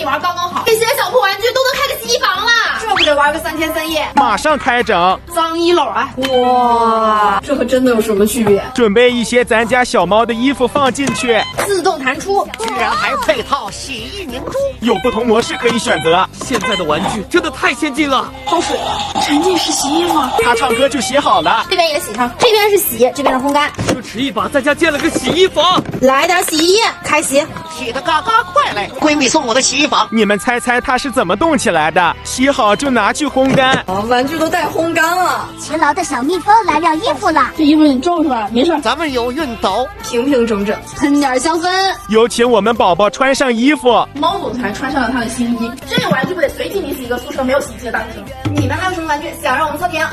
玩刚刚好，这些小破玩具都能开个洗衣房了，这不得玩个3天3夜？马上开整，脏衣篓啊！哇，这和真的有什么区别？准备一些咱家小猫的衣服放进去，自动弹出，居然还配套洗衣凝珠，有不同模式可以选择。现在的玩具真的太先进了，泡水了，沉浸式洗衣吗？它唱歌就洗好了，这边也洗上，这边是洗，这边是烘干。就持一把在家建了个洗衣房，来点洗衣液，开洗。洗得嘎嘎快嘞！闺蜜送我的洗衣房，你们猜猜它是怎么动起来的？洗好就拿去烘干。玩具都带烘干了。勤劳的小蜜蜂来晾衣服了，这衣服你皱是吧？没事，咱们有熨斗，平平整整。喷点香氛。有请我们宝宝穿上衣服。猫总裁穿上了他的新衣，这个玩具不得随地溺死一个宿舍没有洗衣机的大学生？你们还有什么玩具想让我们测评？